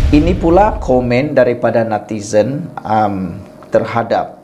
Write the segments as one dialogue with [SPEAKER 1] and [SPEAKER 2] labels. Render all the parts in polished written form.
[SPEAKER 1] Ini pula komen daripada netizen terhadap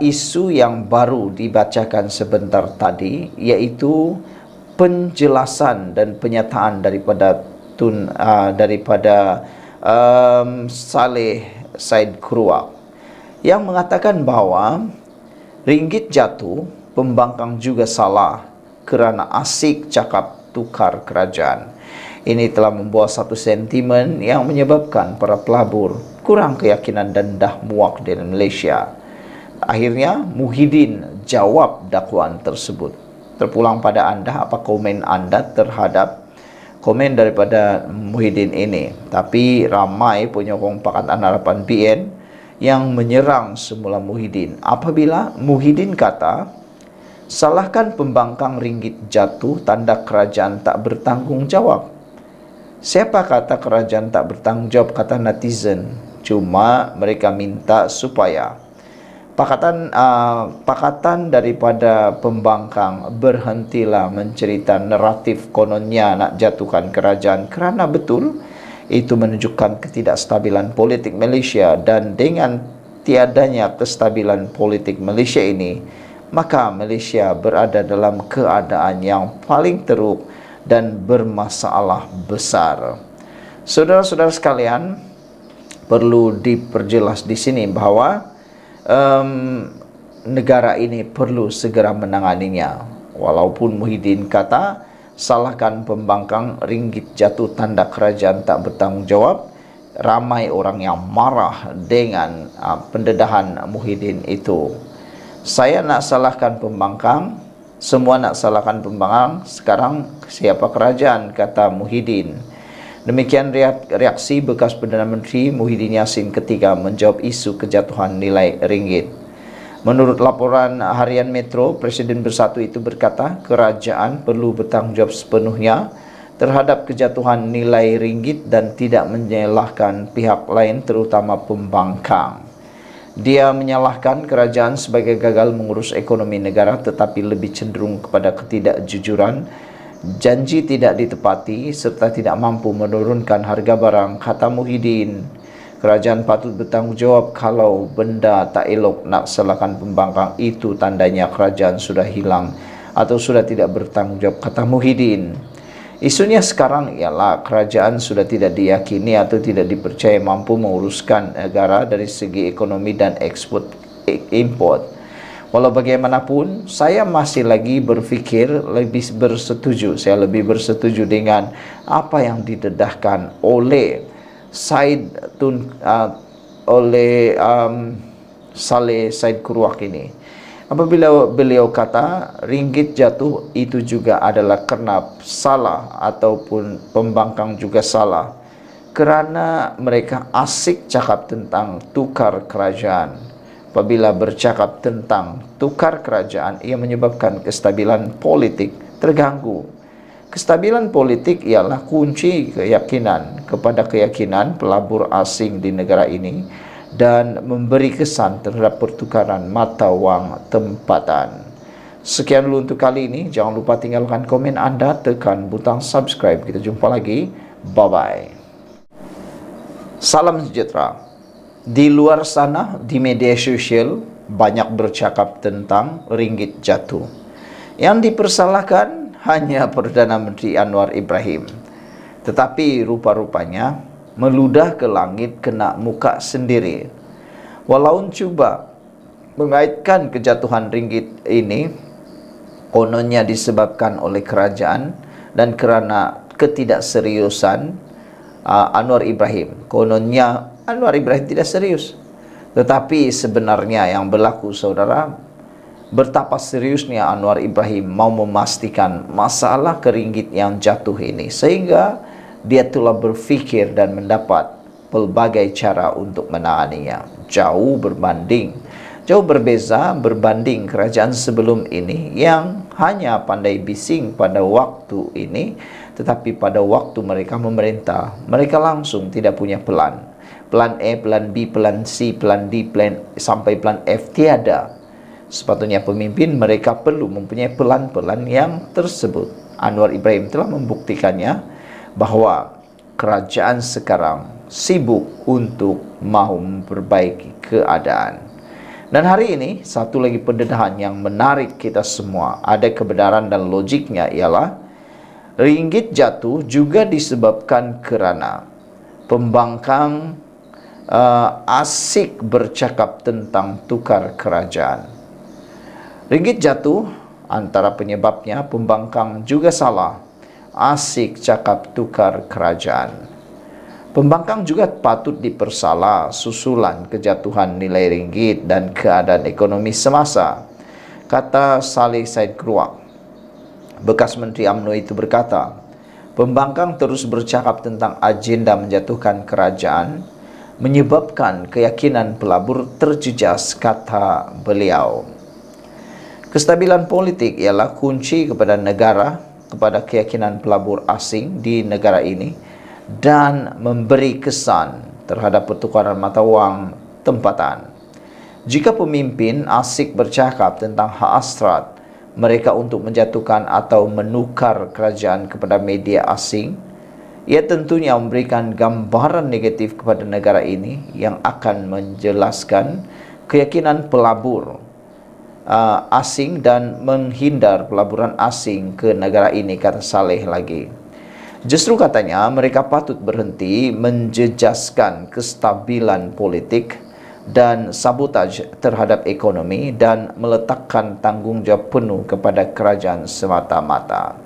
[SPEAKER 1] isu yang baru dibacakan sebentar tadi, iaitu penjelasan dan penyataan daripada Saleh Said Kuruak yang mengatakan bahawa ringgit jatuh, pembangkang juga salah kerana asik cakap tukar kerajaan. Ini telah membawa satu sentimen yang menyebabkan para pelabur kurang keyakinan dan dah muak dengan Malaysia. Akhirnya Muhyiddin jawab dakwaan tersebut. Terpulang pada anda, apa komen anda terhadap komen daripada Muhyiddin ini? Tapi ramai penyokong Pakatan Harapan PN yang menyerang semula Muhyiddin apabila Muhyiddin kata, salahkan pembangkang ringgit jatuh tanda kerajaan tak bertanggungjawab. Siapa kata kerajaan tak bertanggungjawab, kata netizen. Cuma mereka minta supaya pakatan daripada pembangkang berhentilah mencerita naratif kononnya nak jatuhkan kerajaan, kerana betul itu menunjukkan ketidakstabilan politik Malaysia, dan dengan tiadanya kestabilan politik Malaysia ini, maka Malaysia berada dalam keadaan yang paling teruk dan bermasalah besar. Saudara-saudara sekalian, perlu diperjelas di sini bahawa negara ini perlu segera menanganinya. Walaupun Muhyiddin kata salahkan pembangkang ringgit jatuh tanda kerajaan tak bertanggungjawab, ramai orang yang marah dengan pendedahan Muhyiddin itu. Saya nak salahkan pembangkang, semua nak salahkan pembangkang, sekarang siapa kerajaan, kata Muhyiddin. Demikian reaksi bekas Perdana Menteri Muhyiddin Yassin ketika menjawab isu kejatuhan nilai ringgit. Menurut laporan harian Metro, Presiden Bersatu itu berkata kerajaan perlu bertanggungjawab sepenuhnya terhadap kejatuhan nilai ringgit dan tidak menyalahkan pihak lain, terutama pembangkang. Dia menyalahkan kerajaan sebagai gagal mengurus ekonomi negara, tetapi lebih cenderung kepada ketidakjujuran, janji tidak ditepati, serta tidak mampu menurunkan harga barang, kata Muhyiddin. Kerajaan patut bertanggungjawab. Kalau benda tak elok nak salahkan pembangkang, itu tandanya kerajaan sudah hilang atau sudah tidak bertanggungjawab, kata Muhyiddin. Isunya sekarang ialah kerajaan sudah tidak diyakini atau tidak dipercaya mampu menguruskan negara dari segi ekonomi dan ekspor import. Walau bagaimanapun, saya masih lagi berfikir saya lebih bersetuju dengan apa yang didedahkan oleh Saleh Said Kuruak ini. Apabila beliau kata ringgit jatuh itu juga adalah kerana salah, ataupun pembangkang juga salah kerana mereka asik cakap tentang tukar kerajaan. Apabila bercakap tentang tukar kerajaan, ia menyebabkan kestabilan politik terganggu. Kestabilan politik ialah kunci keyakinan pelabur asing di negara ini dan memberi kesan terhadap pertukaran mata wang tempatan. Sekian dulu untuk kali ini. Jangan lupa tinggalkan komen anda, tekan butang subscribe. Kita jumpa lagi. Bye-bye. Salam sejahtera. Di luar sana, di media sosial, banyak bercakap tentang ringgit jatuh. Yang dipersalahkan hanya Perdana Menteri Anwar Ibrahim. Tetapi rupa-rupanya meludah ke langit kena muka sendiri. Walau cuba mengaitkan kejatuhan ringgit ini kononnya disebabkan oleh kerajaan dan kerana ketidakseriusan Anwar Ibrahim. Kononnya Anwar Ibrahim tidak serius. Tetapi sebenarnya yang berlaku, saudara, betapa seriusnya Anwar Ibrahim mau memastikan masalah keringgit yang jatuh ini, sehingga dia telah berfikir dan mendapat pelbagai cara untuk menanganinya. Jauh berbeza berbanding kerajaan sebelum ini yang hanya pandai bising pada waktu ini, tetapi pada waktu mereka memerintah, mereka langsung tidak punya plan. Plan A, plan B, plan C, plan D, plan sampai plan F tiada. Sepatutnya pemimpin mereka perlu mempunyai pelan-pelan yang tersebut. Anwar Ibrahim telah membuktikannya bahawa kerajaan sekarang sibuk untuk mahu memperbaiki keadaan. Dan hari ini, satu lagi pendedahan yang menarik kita semua, ada kebenaran dan logiknya, ialah ringgit jatuh juga disebabkan kerana pembangkang asik bercakap tentang tukar kerajaan. Ringgit jatuh, antara penyebabnya pembangkang juga salah, asik cakap tukar kerajaan. Pembangkang juga patut dipersalah susulan kejatuhan nilai ringgit dan keadaan ekonomi semasa. Kata Saleh Said Keruak, bekas Menteri UMNO itu berkata, pembangkang terus bercakap tentang agenda menjatuhkan kerajaan, menyebabkan keyakinan pelabur terjejas, kata beliau. Kestabilan politik ialah kunci kepada negara, kepada keyakinan pelabur asing di negara ini, dan memberi kesan terhadap pertukaran mata wang tempatan. Jika pemimpin asik bercakap tentang hak hasrat mereka untuk menjatuhkan atau menukar kerajaan kepada media asing, ia tentunya memberikan gambaran negatif kepada negara ini yang akan menjelaskan keyakinan pelabur asing dan menghindar pelaburan asing ke negara ini, kata Saleh lagi. Justru katanya mereka patut berhenti menjejaskan kestabilan politik dan sabotaj terhadap ekonomi dan meletakkan tanggungjawab penuh kepada kerajaan semata-mata.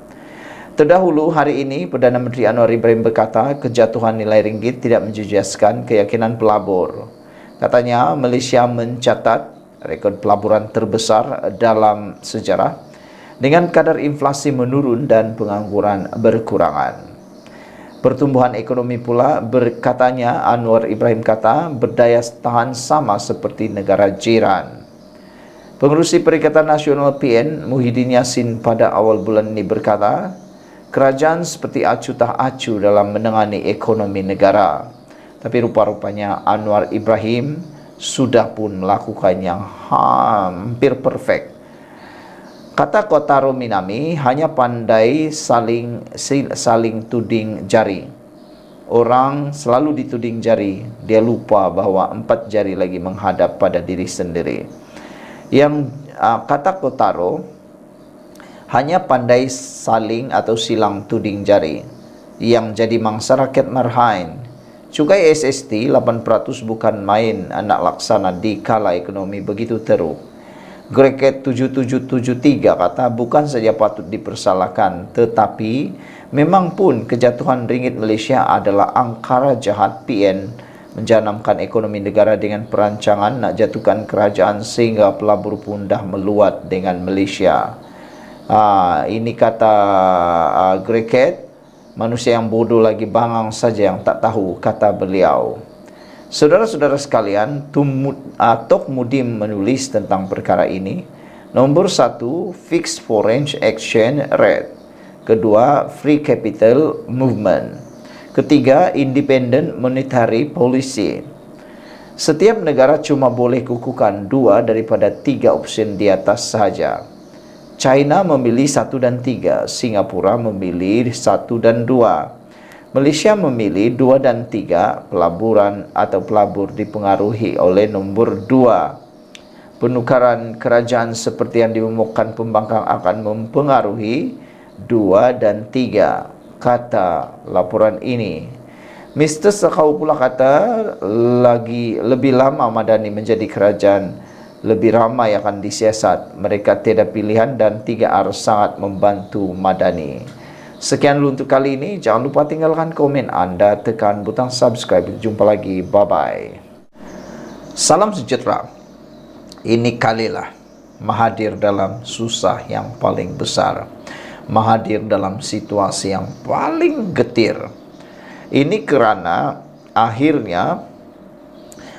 [SPEAKER 1] Terdahulu hari ini, Perdana Menteri Anwar Ibrahim berkata kejatuhan nilai ringgit tidak menjejaskan keyakinan pelabur. Katanya Malaysia mencatat rekod pelaburan terbesar dalam sejarah dengan kadar inflasi menurun dan pengangguran berkurangan. Pertumbuhan ekonomi pula, berkatanya Anwar Ibrahim kata, berdaya tahan sama seperti negara jiran. Pengerusi Perikatan Nasional PN Muhyiddin Yassin pada awal bulan ini berkata, kerajaan seperti acuh tak acuh dalam menangani ekonomi negara. Tapi rupa-rupanya Anwar Ibrahim sudah pun melakukan yang hampir perfect. Kata Kotaro Minami, hanya pandai saling tuding jari. Orang selalu dituding jari, dia lupa bahawa 4 jari lagi menghadap pada diri sendiri. Yang kata Kotaro, hanya pandai saling atau silang tuding jari. Yang jadi mangsa rakyat marhain. Cukai SST 8% bukan main anak laksana di kala ekonomi begitu teruk. Greket 7773 kata bukan saja patut dipersalahkan, tetapi memang pun kejatuhan ringgit Malaysia adalah angkara jahat PN menjanamkan ekonomi negara dengan perancangan nak jatuhkan kerajaan sehingga pelabur pun dah meluat dengan Malaysia. Ini kata Greket, manusia yang bodoh lagi bangang saja yang tak tahu, kata beliau. Saudara-saudara sekalian, Tok Mudim menulis tentang perkara ini. Nombor 1, Fixed Foreign Exchange Rate. Kedua, Free Capital Movement. Ketiga, Independent Monetary Policy. Setiap negara cuma boleh kukuhkan 2 daripada 3 opsi di atas sahaja. China memilih 1 dan 3, Singapura memilih 1 dan 2. Malaysia memilih 2 dan 3, pelaburan atau pelabur dipengaruhi oleh nombor 2. Penukaran kerajaan seperti yang diumumkan pembangkang akan mempengaruhi 2 dan 3, kata laporan ini. Mr. Sakau pula kata lebih lama Madani menjadi kerajaan, lebih ramai akan disiasat. Mereka tiada pilihan dan 3R sangat membantu Madani. Sekian dulu untuk kali ini. Jangan lupa tinggalkan komen anda, tekan butang subscribe. Jumpa lagi. Bye-bye. Salam sejahtera. Ini kalilah Mahathir dalam susah yang paling besar. Mahathir dalam situasi yang paling getir. Ini kerana akhirnya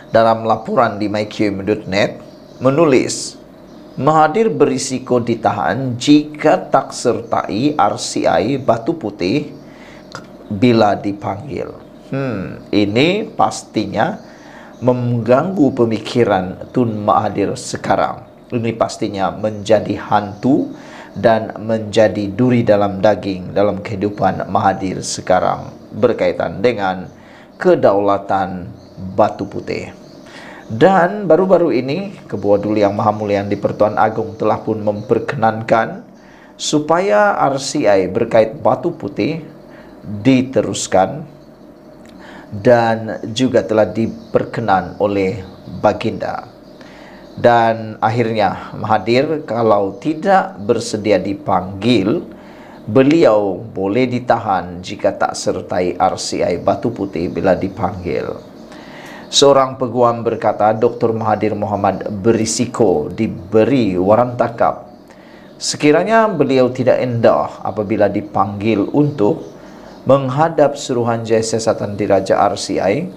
[SPEAKER 1] dalam laporan di myqm.net menulis Mahathir berisiko ditahan jika tak sertai RCI Batu Putih bila dipanggil. Ini pastinya mengganggu pemikiran Tun Mahathir sekarang. Ini pastinya menjadi hantu dan menjadi duri dalam daging dalam kehidupan Mahathir sekarang. berkaitan dengan kedaulatan Batu Putih. Dan baru-baru ini Ketua Duli Yang Maha Mulia di Pertuan Agung telah pun memperkenankan supaya RCI berkait Batu Putih diteruskan dan juga telah diperkenan oleh Baginda. Dan akhirnya Mahathir kalau tidak bersedia dipanggil, beliau boleh ditahan jika tak sertai RCI Batu Putih bila dipanggil. Seorang peguam berkata Dr. Mahathir Mohamad berisiko diberi waran tangkap sekiranya beliau tidak endah apabila dipanggil untuk menghadap Suruhanjaya Siasatan Diraja RCI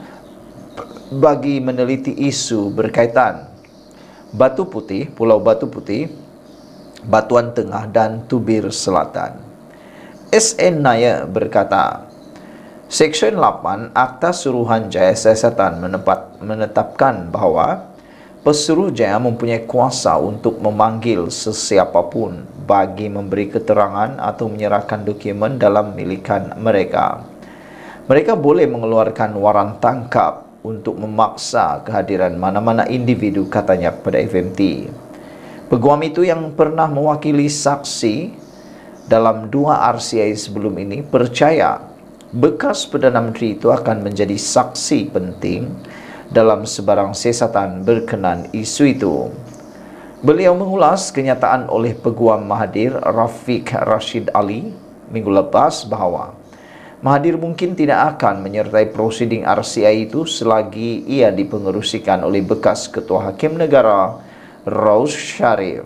[SPEAKER 1] bagi meneliti isu berkaitan Batu Putih, Pulau Batu Putih, Batuan Tengah dan Tubir Selatan. SN Nair berkata, Seksyen 8 Akta Suruhanjaya Siasatan menetapkan bahawa Pesuruhjaya mempunyai kuasa untuk memanggil sesiapapun bagi memberi keterangan atau menyerahkan dokumen dalam milikan mereka. Mereka boleh mengeluarkan waran tangkap untuk memaksa kehadiran mana-mana individu, katanya kepada FMT. Peguam itu yang pernah mewakili saksi dalam 2 RCI sebelum ini percaya bekas Perdana Menteri itu akan menjadi saksi penting dalam sebarang siasatan berkenan isu itu. Beliau mengulas kenyataan oleh Peguam Mahathir Rafiq Rashid Ali minggu lepas bahawa Mahathir mungkin tidak akan menyertai prosiding RCI itu selagi ia dipengerusikan oleh bekas Ketua Hakim Negara Raus Sharif.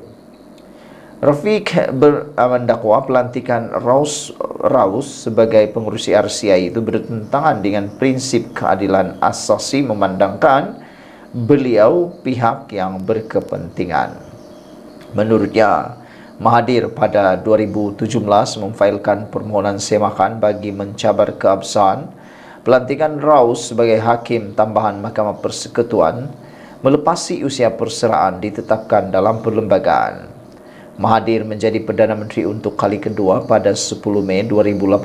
[SPEAKER 1] Rafiq mendakwa pelantikan Raus sebagai pengurusi RCI itu bertentangan dengan prinsip keadilan asasi, memandangkan beliau pihak yang berkepentingan. Menurutnya, Mahathir pada 2017 memfailkan permohonan semakan bagi mencabar keabsahan pelantikan Raus sebagai hakim tambahan Mahkamah Persekutuan melepasi usia perseraan ditetapkan dalam perlembagaan. Mahathir menjadi Perdana Menteri untuk kali kedua pada 10 Mei 2018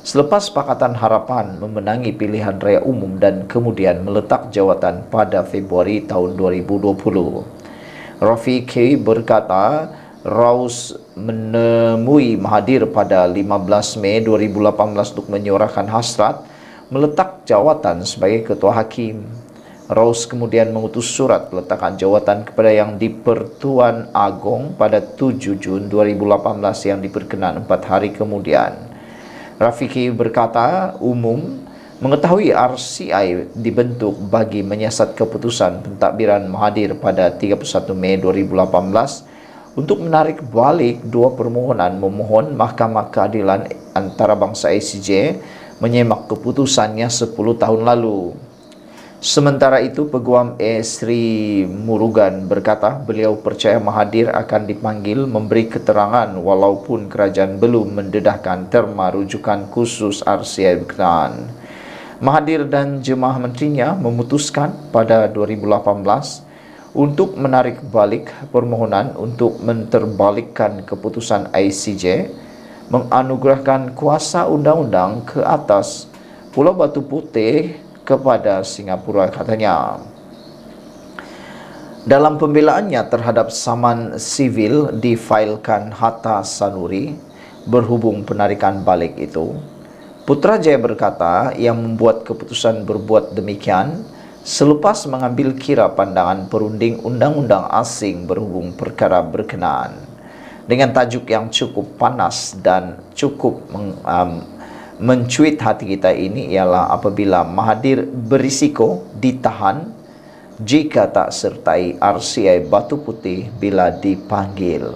[SPEAKER 1] selepas Pakatan Harapan memenangi pilihan raya umum dan kemudian meletak jawatan pada Februari tahun 2020. Rafiq berkata Raus menemui Mahathir pada 15 Mei 2018 untuk menyuarakan hasrat meletak jawatan sebagai Ketua Hakim. Raus kemudian mengutus surat peletakan jawatan kepada Yang di-Pertuan Agong pada 7 Jun 2018 yang diperkenan 4 hari kemudian. Rafiq berkata umum mengetahui RCI dibentuk bagi menyiasat keputusan pentadbiran Mahathir pada 31 Mei 2018 untuk menarik balik 2 permohonan memohon Mahkamah Keadilan Antarabangsa ICJ menyemak keputusannya 10 tahun lalu. Sementara itu, Peguam Sri Murugan berkata beliau percaya Mahathir akan dipanggil memberi keterangan walaupun kerajaan belum mendedahkan terma rujukan khusus RCI berkenaan. Mahathir dan jemaah menterinya memutuskan pada 2018 untuk menarik balik permohonan untuk menterbalikkan keputusan ICJ menganugerahkan kuasa undang-undang ke atas Pulau Batu Putih kepada Singapura, katanya. Dalam pembelaannya terhadap saman sivil difailkan Hatta Sanuri berhubung penarikan balik itu, Putrajaya berkata yang membuat keputusan berbuat demikian selepas mengambil kira pandangan perunding undang-undang asing berhubung perkara berkenaan. Dengan tajuk yang cukup panas dan cukup mencuit hati kita ini ialah apabila Mahathir berisiko ditahan jika tak sertai RCI Batu Putih bila dipanggil.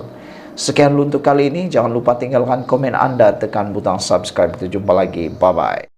[SPEAKER 1] Sekian untuk kali ini. Jangan lupa tinggalkan komen anda, tekan butang subscribe. Kita jumpa lagi. Bye-bye.